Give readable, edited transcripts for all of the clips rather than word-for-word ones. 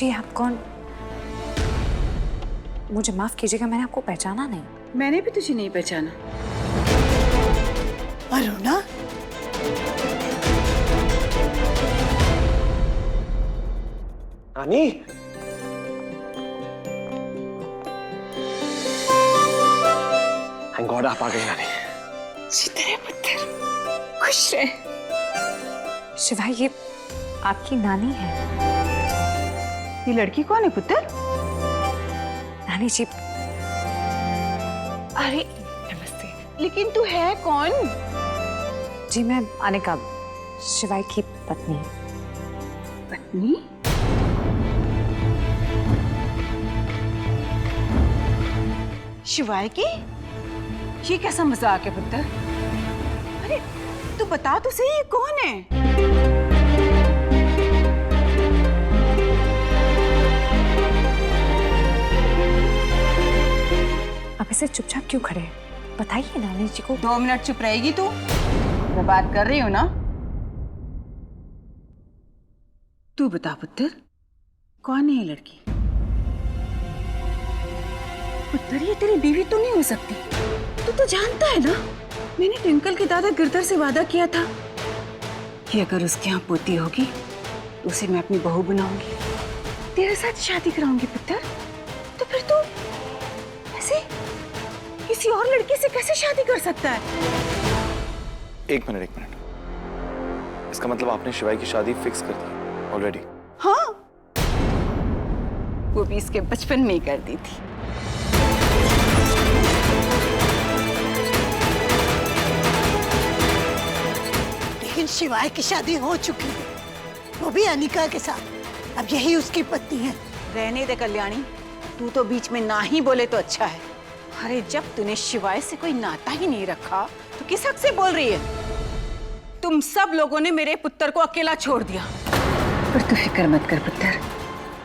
जी आप कौन? मुझे माफ कीजिएगा, मैंने आपको पहचाना नहीं। मैंने भी तुझे नहीं पहचाना। अरुणा, नानी, थैंक गॉड आप आ गई नानी। तेरे पुत्र खुश रहे। शिवा, ये आपकी नानी है। ये लड़की कौन है पुत्र? नानी जी। अरे नमस्ते। लेकिन तू है कौन? जी मैं अनिका, शिवाय की पत्नी। पत्नी? शिवाय की? ये कैसा मजाक है पुत्र? अरे तू बता तो सही, ये कौन है? आप ऐसे चुपचाप क्यों खड़े हैं? बताइए नानी जी को। 2 मिनट चुप रहेगी तू? मैं बात कर रही हूँ ना। तू बता पुत्र, कौन है ये लड़की? पुत्र ये तेरी बीवी तो नहीं हो सकती। तू तो जानता है ना, मैंने ट्विंकल के दादा गिरधर से वादा किया था कि अगर उसके यहाँ पोती होगी तो उसे मैं अपनी बहू बनाऊंगी, तेरे साथ शादी कराऊंगी पुत्र। तो फिर तू ऐसे किसी और लड़की से कैसे शादी कर सकता है? एक मिनट, इसका मतलब आपने शिवाय की शादी फिक्स कर दी ऑलरेडी? हाँ, वो भी इसके बचपन में ही कर दी थी। लेकिन शिवाय की शादी हो चुकी है, वो भी अनिका के साथ। अब यही उसकी पत्नी है। रहने दे कल्याणी, तू तो बीच में ना ही बोले तो अच्छा है। अरे जब तूने शिवाय से कोई नाता ही नहीं रखा तो किस हक से बोल रही है? तुम सब लोगों ने मेरे पुत्र को अकेला छोड़ दिया। पर तू फिक्र मत कर पुत्र,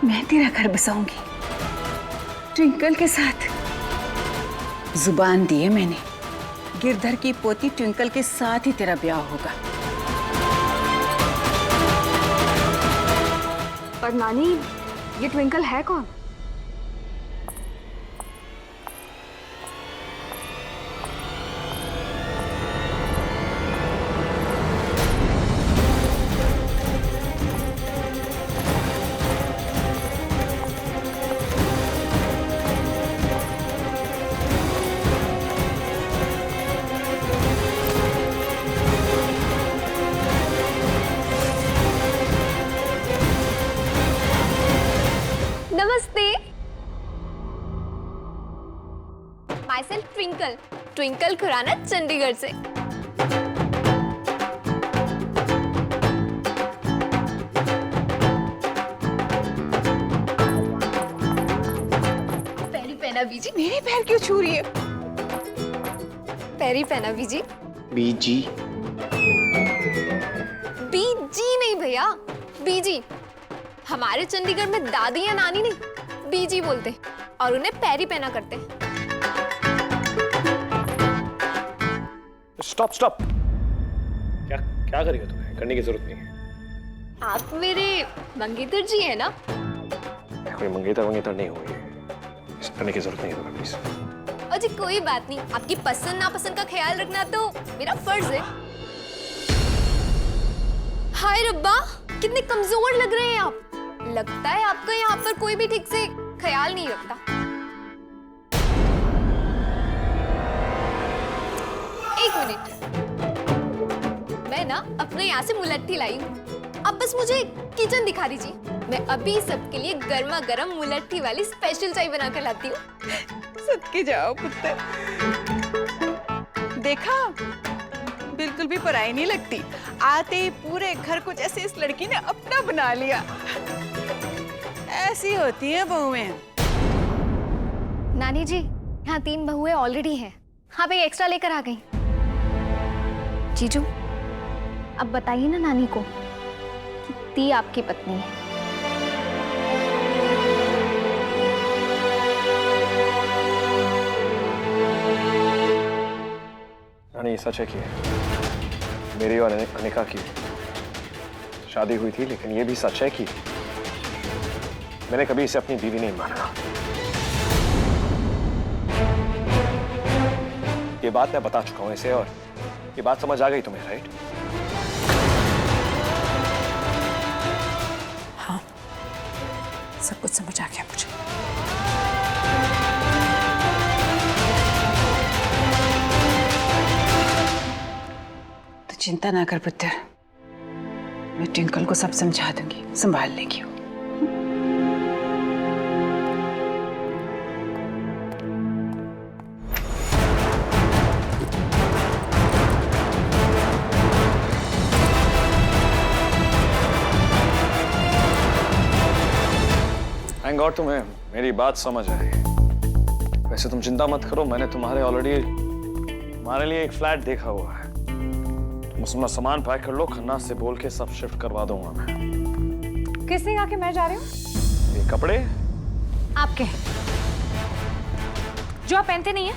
मैं तेरा घर बसाऊंगी ट्विंकल के साथ। जुबान दी है मैंने, गिरधर की पोती ट्विंकल के साथ ही तेरा ब्याह होगा। पर नानी, ये ट्विंकल है कौन? नमस्ते। माई सेल्फ ट्विंकल खुराना, चंडीगढ़ से। पैरी पहना बीजी। मेरे पैर क्यों छू रही है? पैरी पहना बीजी। बीजी? बीजी नहीं भैया, बीजी। हमारे चंडीगढ़ में दादी या नानी नहीं, बीजी बोलते और उन्हें पैरी पहना करते। स्टॉप स्टॉप, क्या करेगा तुम्हें? करने की जरूरत नहीं है। आप मेरे मंगेतर जी हैं ना? कोई मंगेतर नहीं हुई है, करने की जरूरत नहीं है तुम्हें, प्लीज। और जी कोई बात नहीं, आपकी पसंद नापसंद का ख्याल रखना तो मेरा फर्ज है। हाय रब्बा, कितने कमजोर लग रहे हैं आप। लगता है आपका यहाँ पर कोई भी ठीक से ख्याल नहीं रखता। एक मिनट, मैं ना अपने यहाँ से मुलट्ठी लाई हूँ। अब बस मुझे किचन दिखा दीजिए, मैं अभी सबके लिए गर्मा गर्म मुलट्ठी वाली स्पेशल चाय बना कर लाती हूँ। सदके जाओ पुत्र, देखा बिल्कुल भी पराई नहीं लगती। आते ही पूरे घर को जैसे इस लड़की ने अपना बना लिया। ऐसी होती है बहुएं। नानी जी, यहाँ 3 बहुएं ऑलरेडी हैं। हाँ भाई, एक्स्ट्रा लेकर आ गई। जीजू, अब बताइए ना नानी को कि ती आपकी पत्नी है। नानी ये सच है कि मेरी और अनिका की शादी हुई थी, लेकिन ये भी सच है कि मैंने कभी इसे अपनी बीवी नहीं माना। ये बात मैं बता चुका हूं इसे, और ये बात समझ आ गई तुम्हें, राइट? हाँ, सब कुछ समझ आ गया मुझे। तो चिंता ना कर पुत्र, मैं ट्विंकल को सब समझा दूंगी, संभाल लेगी वो। थैंक गॉड तुम्हें मेरी बात समझ आई। वैसे तुम चिंता मत करो, मैंने तुम्हारे लिए एक फ्लैट देखा हुआ है। तुम अपना सामान पैक कर लो, खन्ना से बोल के सब शिफ्ट करवा दूंगा मैं। किसने कहा कि मैं जा रही हूँ? ये कपड़े आपके हैं, जो आप पहनते नहीं है।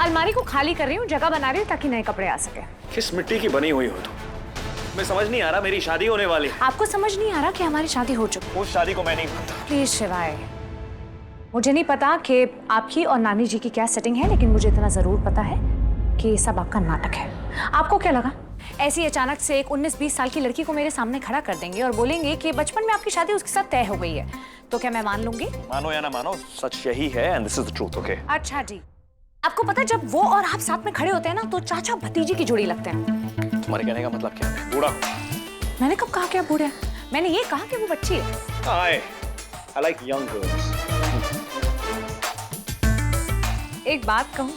अलमारी को खाली कर रही हूँ, जगह बना रही हूँ ताकि नए कपड़े आ सके। किस मिट्टी की बनी हुई हो तुम? मैं समझ नहीं आ रहा, मेरी शादी होने वाली है। आपको समझ नहीं आ रहा कि हमारी शादी हो चुकी? उस शादी को मैं नहीं मानता। प्लीज शिवाय, मुझे नहीं पता कि आपकी और नानी जी की क्या सेटिंग है, लेकिन मुझे इतना जरूर पता है कि ये सब आपका नाटक है। आपको क्या लगा ऐसी अचानक से एक 19-20 साल की लड़की को मेरे सामने खड़ा कर देंगे और बोलेंगे कि बचपन में आपकी शादी उसके साथ तय हो गई है, तो क्या मैं मान लूंगी? मानो या ना मानो, सच यही है, and this is the truth, okay? अच्छा जी, आपको पता जब वो और आप साथ में खड़े होते हैं ना, तो चाचा भतीजी की जोड़ी लगते हैं। तुम्हारे कहने का मतलब क्या है? बूढ़ा? मैंने कब कहा कि आप बूढ़े हैं? मैंने ये कहा कि वो बच्ची है। I like young girls. एक बात कहूं,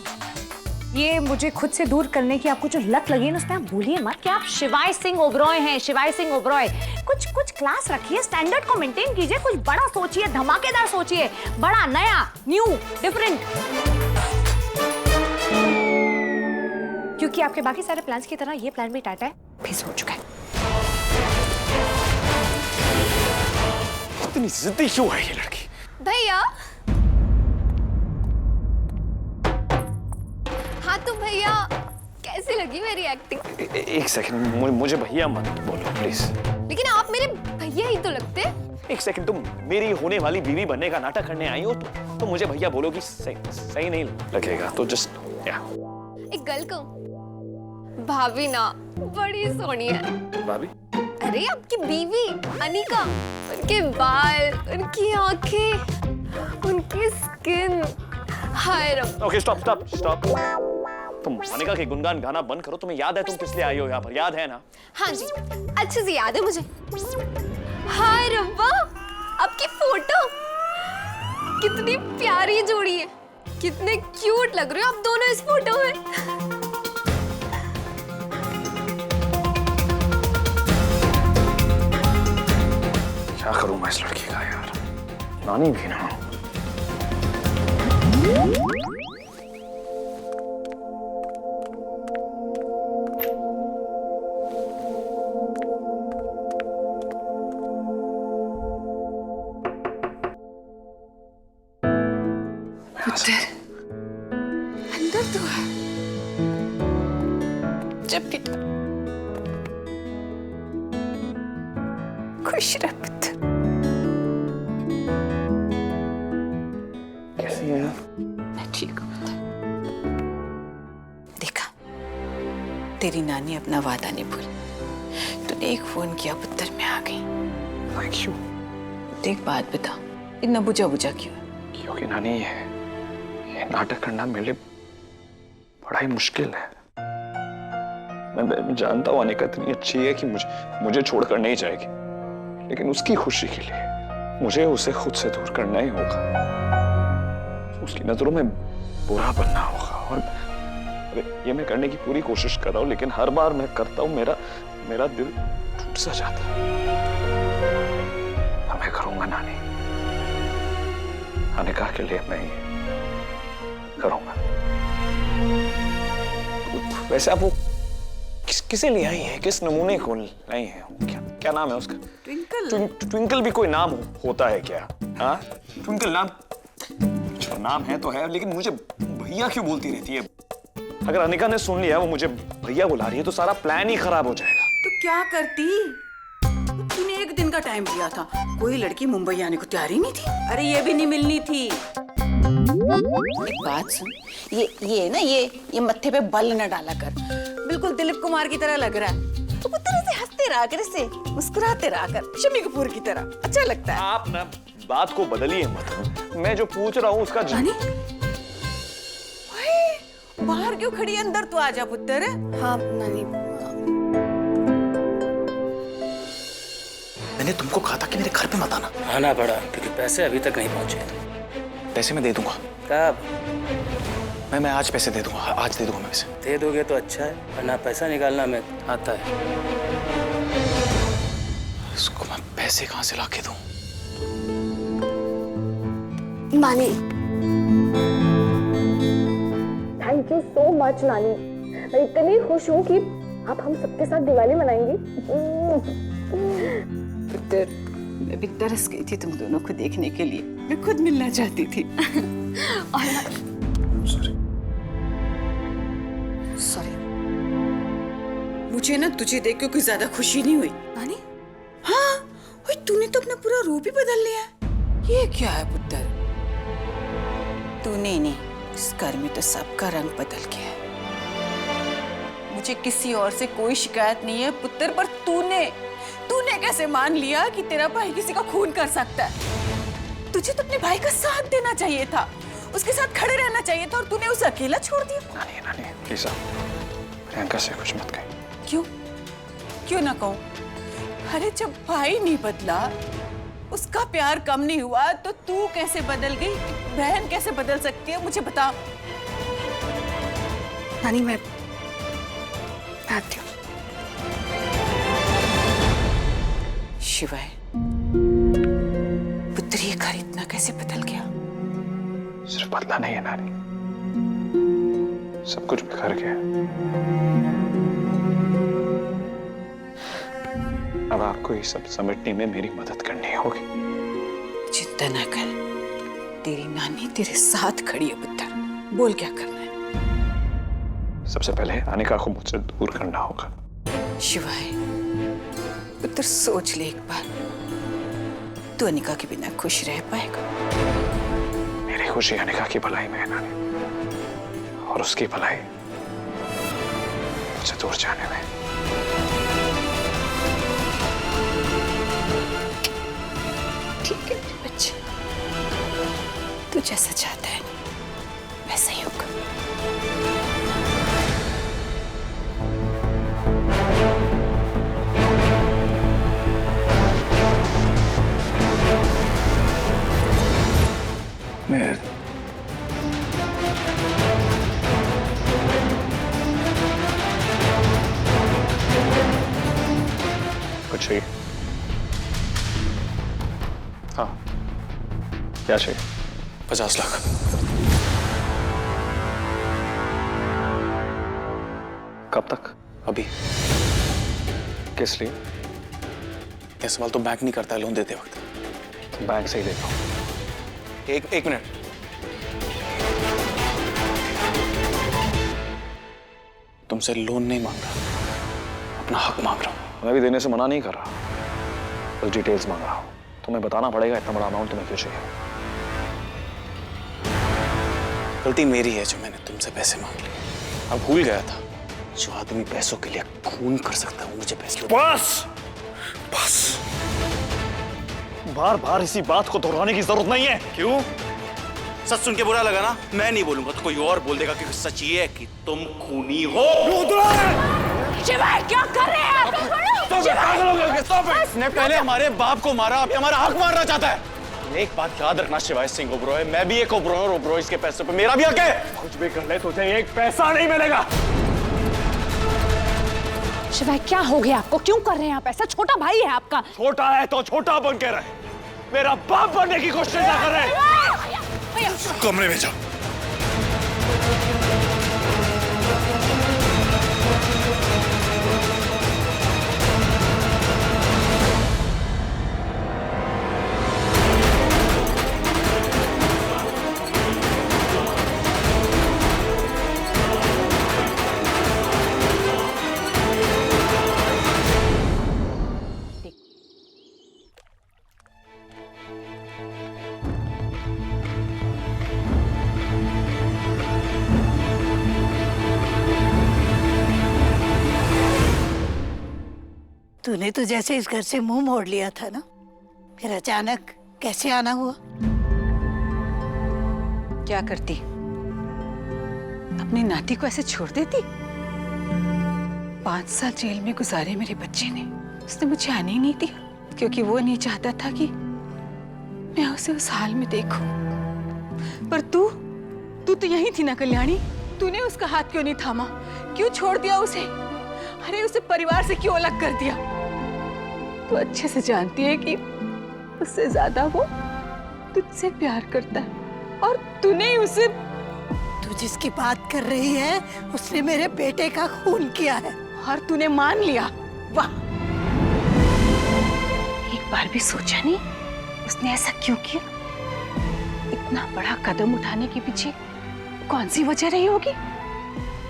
ये मुझे खुद से दूर करने की आपको जो लत लगी है ना, उसमें आप भूलिए मत कि आप शिवाय सिंह ओबरॉय हैं। शिवाय सिंह ओबरॉय, कुछ क्लास रखिए, स्टैंडर्ड को मेंटेन कीजिए, कुछ बड़ा सोचिए, धमाकेदार सोचिए, बड़ा, नया, न्यू, डिफरेंट। क्योंकि आपके बाकी सारे प्लान्स की तरह ये प्लान भी टाटा है, फिस हो चुका है। इतनी जिद्दी क्यों है ये लड़की? भैया, हाँ तो भैया कैसी लगी मेरी एक्टिंग? एक सेकंड, मुझे भैया मत बोलो प्लीज। लेकिन आप मेरे भैया ही तो लगते। एक सेकंड, तुम मेरी होने वाली बीवी बनने का नाटक करने आई हो तो मुझे भैया बोलोगी सही नहीं लगेगा, तो जस्ट या। एक गल कहूं, भाभी ना बड़ी सोनी है। भाभी? अरे आपकी बीवी अनिका, उनके बाल, उनकी आंखें, उनकी स्किन, हाय रब। Okay stop. तुम अनिका के गुणगान गाना बंद करो। तुम्हें याद है तुम किस लिए आई हो यहाँ पर? याद है ना? हाँ जी, अच्छे से याद है मुझे। हाय रब्बा, आपकी फोटो कितनी प्यारी जोड़ी है, कितने क्यूट लग रहे हो आप दोनों इस फोटो में। क्या करूं मैं इस लड़की का यार, नानी भी ना। पुत्र, अंदर तो है। जब भी खुश रह पुत्र। कैसी है? मैं ठीक हूँ पुत्र। देखा, तेरी नानी अपना वादा नहीं भूली। तूने एक फोन किया पुत्र, मैं आ गई। Thank you. देख, बात बता, इतना बुझा क्यों? क्योंकि नानी ये नाटक करना मेरे लिए बड़ा ही मुश्किल है। मैं जानता हूँ अनिका इतनी अच्छी है कि मुझे छोड़कर नहीं जाएगी, लेकिन उसकी खुशी के लिए मुझे उसे खुद से दूर करना ही होगा। उसकी नजरों में बुरा बनना होगा, और ये मैं करने की पूरी कोशिश कर रहा हूँ, लेकिन हर बार मैं करता हूँ मेरा दिल टूट सा जाता है। मैं करूंगा नानी, अनिका के लिए मैं ये करूंगा। वैसे आप वो किसे ले आई है? किस नमूने को लाई है? क्या नाम है उसका? ट्विंकल। ट्विंकल भी कोई नाम होता है क्या? हाँ, ट्विंकल नाम है तो है, लेकिन मुझे भैया क्यों बोलती रहती है? अगर अनिका ने सुन लिया वो मुझे भैया बुला रही है तो सारा प्लान ही खराब हो जाएगा। तो क्या करती? तूने एक दिन का टाइम दिया था, कोई लड़की मुंबई आने को तैयार ही नहीं थी। अरे ये भी नहीं मिलनी थी। एक बात सुन, ये ना ये मत्थे पे बल न डाला कर, बिल्कुल दिलीप कुमार की तरह लग रहा है। तो पुत्र से हंसते रहा कर, इससे मुस्कुराते रहा कर, शम्मी कपूर की तरह, अच्छा लगता है। आप ना बात को बदलिए मत, मैं जो पूछ रहा हूँ उसका नानी, बाहर क्यों खड़ी है, अंदर तो आ जा पुत्र। हाँ नानी। मैंने तुमको कहा था कि मेरे घर पे मत आना। आना पड़ा क्योंकि पैसे अभी तक नहीं पहुंचे। पैसे मैं दे दूंगा। कब? मैं आज पैसे दे दूंगा, आज दे दूंगा मैं पैसे। दे दोगे तो अच्छा है, वरना पैसा निकालना मैं आता है। इसको मैं पैसे कहाँ से लाके दूं? नानी, थैंक यू सो मच नानी। मैं इतनी खुश हूँ कि आप हम सबके साथ दिवाली मनाएंगी। पुत्र, मैं भी तरस गई थी तुम दोनों को देखने के लिए, मैं खुद मिलना चाहती थी। सॉरी। मुझे ना तुझे देख के कोई ज्यादा खुशी नहीं हुई। नानी? हाँ, ओए तूने तो अपना पूरा रूप ही बदल लिया है। ये क्या है पुत्र? तूने नहीं, इस घर में तो सबका रंग बदल गया है। मुझे किसी और से कोई शिकायत नहीं है पुत्र, पर तूने कैसे मान लिया कि तेरा भाई किसी का खून कर सकता है? तुझे तो अपने भाई का साथ देना चाहिए था, उसके साथ खड़े रहना चाहिए था, और तूने उसे अकेला छोड़ दिया। नानी प्लीज प्रियंका से कुछ मत कहीं। क्यों ना कहूं? अरे जब भाई नहीं बदला, उसका प्यार कम नहीं हुआ, तो तू कैसे बदल गई? बहन कैसे बदल सकती है, मुझे बता। नानी मैं आती हूँ। शिवाय, पुत्र ये घर इतना कैसे बदल गया? सिर्फ बदला नहीं है नानी, सब कुछ बिखर गया। अब आपको ये सब समेटने में मेरी मदद करनी होगी। चिंता न कर, तेरी नानी तेरे साथ खड़ी है पुत्र। बोल क्या करना है? सबसे पहले अनिका को मुझसे दूर करना होगा। शिवाय, पुत्र सोच ले एक बार, तू अनिका के बिना खुश रह पाएगा? मेरी खुशी अनिका की भलाई में है नानी, और उसकी भलाई मुझसे दूर जाने में। ठीक है मेरे बच्चे, तू जैसा चाहता है वैसा ही होगा। मैं कुछ चाहिए? हाँ, क्या चाहिए? 50 लाख। कब तक? अभी। किस लिए? ये सवाल तो बैंक नहीं करता है लोन देते वक्त। तो बैंक से ही लेता हूँ। एक मिनट। तुमसे लोन नहीं मांग रहा, अपना हक मांग रहा हूं। मैं भी देने से मना नहीं कर रहा, बस डिटेल्स मांग रहा हूँ। तुम्हें बताना पड़ेगा इतना बड़ा अमाउंट तुम्हें क्यों चाहिए। गलती मेरी है जो मैंने तुमसे पैसे मांग लिए। अब भूल गया था, जो आदमी पैसों के लिए खून कर सकता है वो मुझे पैसे। बस बस, बार बार इसी बात को दोहराने की जरूरत नहीं है। क्यों? सच सुन के बुरा लगा ना? मैं नहीं बोलूंगा तो कोई और बोल देगा, क्योंकि सच ये है कि तुम खूनी हो। शिवाय, क्या कर रहे हैं आप? इसने पहले हमारे बाप को मारा, अब हमारा हक मारना चाहता है। एक बात याद रखना शिवाय सिंह ओबरॉय, मैं भी एक ओबरॉय और ओबरॉय के पैसे पे मेरा भी हक है। कुछ भी कर ले तुझे एक पैसा नहीं मिलेगा। शिवाय क्या हो गया आपको? क्यों कर रहे हैं आप ऐसा? छोटा भाई है आपका। छोटा है तो छोटा बन के रहे, मेरा बाप बनने की कोशिश ना कर रहे। कमरे में जाओ। तूने तो जैसे इस घर से मुंह मोड़ लिया था ना, फिर अचानक कैसे आना हुआ? क्या करती? अपनी नाती को ऐसे छोड़ देती? 5 साल जेल में गुजारे मेरे बच्चे ने, उसने मुझे आने ही नहीं दिया क्योंकि वो नहीं चाहता था कि मैं उसे उस हाल में देखूं। पर तू तो यही थी ना कल्याणी, तूने उसका हाथ क्यों नहीं थामा? क्यों छोड़ दिया उसे? अरे उसे परिवार से क्यों अलग कर दिया? तू अच्छे से जानती है कि उससे ज्यादा वो तुझसे प्यार करता है और तूने उसे। तू जिसकी बात कर रही है उसने मेरे बेटे का खून किया है और तूने मान लिया? वाह! एक बार भी सोचा नहीं उसने ऐसा क्यों किया? इतना बड़ा कदम उठाने के पीछे कौन सी वजह रही होगी?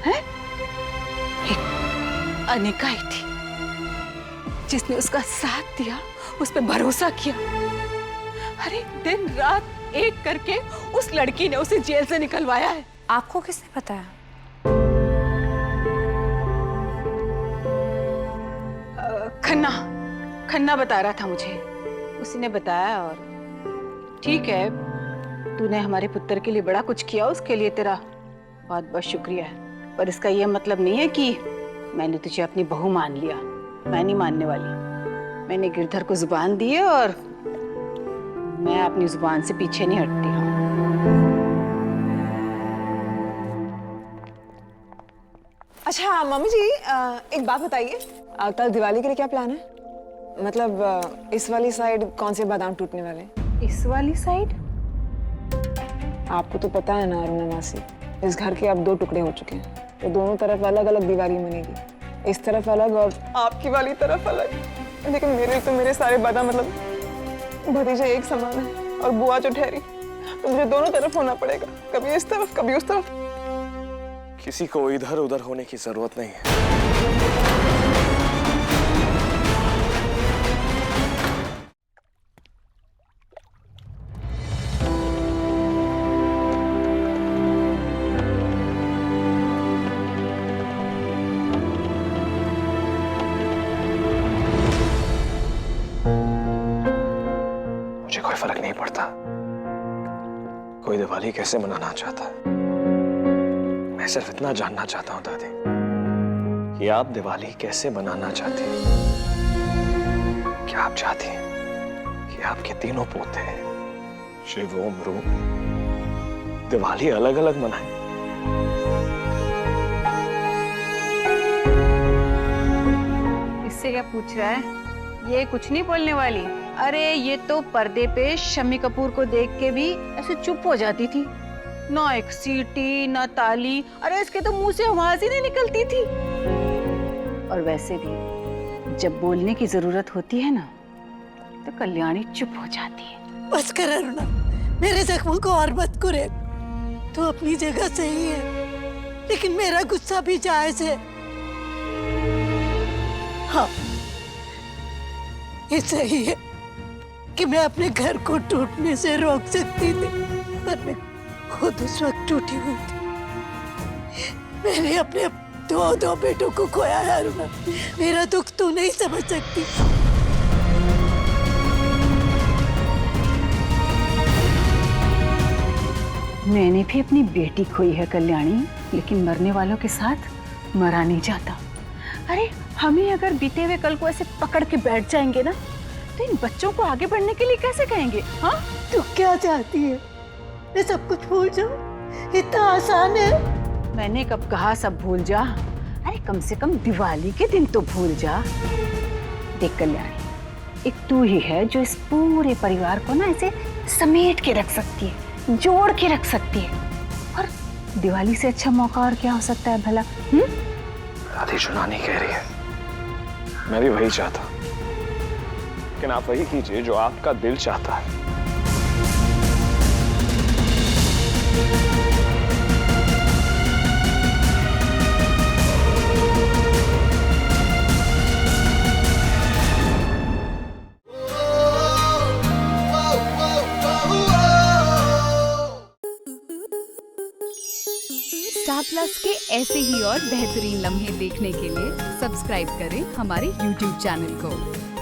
हैं? एक अनिका ही थी जिसने उसका साथ दिया, उस पर भरोसा किया। अरे दिन रात एक करके उस लड़की ने उसे जेल से निकलवाया है। आपको किसने बताया? खन्ना बता रहा था मुझे, उसी ने बताया। और ठीक है, तूने हमारे पुत्र के लिए बड़ा कुछ किया, उसके लिए तेरा बहुत बहुत शुक्रिया है। पर इसका यह मतलब नहीं है कि मैंने तुझे अपनी बहू मान लिया। मैं नहीं मानने वाली। मैंने गिरधर को जुबान दी है और मैं अपनी जुबान से पीछे नहीं हटती हूँ। अच्छा मम्मी जी, एक बात बताइए, कल दिवाली के लिए क्या प्लान है? मतलब इस वाली साइड कौन से बादाम टूटने वाले हैं? इस वाली साइड? आपको तो पता है ना अरुणा मासी, इस घर के अब 2 टुकड़े हो चुके हैं, तो दोनों तरफ अलग अलग दिवाली मनेगी। इस तरफ अलग और आपकी वाली तरफ अलग। लेकिन मेरे तो मेरे सारे बादाम मतलब भतीजे एक समान है और बुआ जो ठहरी, तो मुझे दोनों तरफ होना पड़ेगा, कभी इस तरफ कभी उस तरफ। किसी को इधर उधर होने की जरूरत नहीं है। मुझे कोई फर्क नहीं पड़ता कोई दिवाली कैसे मनाना चाहता है। मैं सिर्फ इतना जानना चाहता हूं दादी कि आप दिवाली कैसे मनाना चाहती हैं। क्या आप चाहती हैं कि आपके तीनों पोते शिव ओम रूप दिवाली अलग अलग मनाएं? इससे क्या पूछ रहा है? ये कुछ नहीं बोलने वाली। अरे ये तो पर्दे पे शम्मी कपूर को देख के भी ऐसे चुप हो जाती थी, ना एक सीटी ना ताली। अरे इसके तो मुंह से आवाज ही नहीं निकलती थी। और वैसे भी जब बोलने की जरूरत होती है ना, तो कल्याणी चुप हो जाती है। बस कर अरुणा, मेरे जख्मों को और मत कुरे। तू अपनी जगह सही है, लेकिन मेरा गुस्सा भी जायज है। हाँ, ये सही है कि मैं अपने घर को टूटने से रोक सकती थी, पर मैं खुद उस वक्त टूटी हुई थी। मैंने अपने 2 बेटों को खोया है अरुणा, मेरा दुख तू नहीं समझ सकती। मैंने भी अपनी बेटी खोई है कल्याणी, लेकिन मरने वालों के साथ मरा नहीं जाता। अरे हमें अगर बीते हुए कल को ऐसे पकड़ के बैठ जाएंगे ना, तो इन बच्चों को आगे बढ़ने के लिए कैसे कहेंगे? हाँ, तू क्या चाहती है? मैं सब कुछ भूल जाऊं? इतना आसान है? मैंने कब कहा सब भूल जा? अरे कम से कम दिवाली के दिन तो भूल जा। देख कल्याणी, एक तू ही है जो इस पूरे परिवार को ना ऐसे समेट के रख सकती है, जोड़ के रख सकती है। और दिवाली से अच्छा मौका और क्या हो सकता है भला? दादी चुनानी कह रही है, मैं भी वही चाहता, लेकिन आप वही कीजिए जो आपका दिल चाहता है। स्टार प्लस के ऐसे ही और बेहतरीन लम्हे देखने के लिए सब्सक्राइब करें हमारे YouTube चैनल को।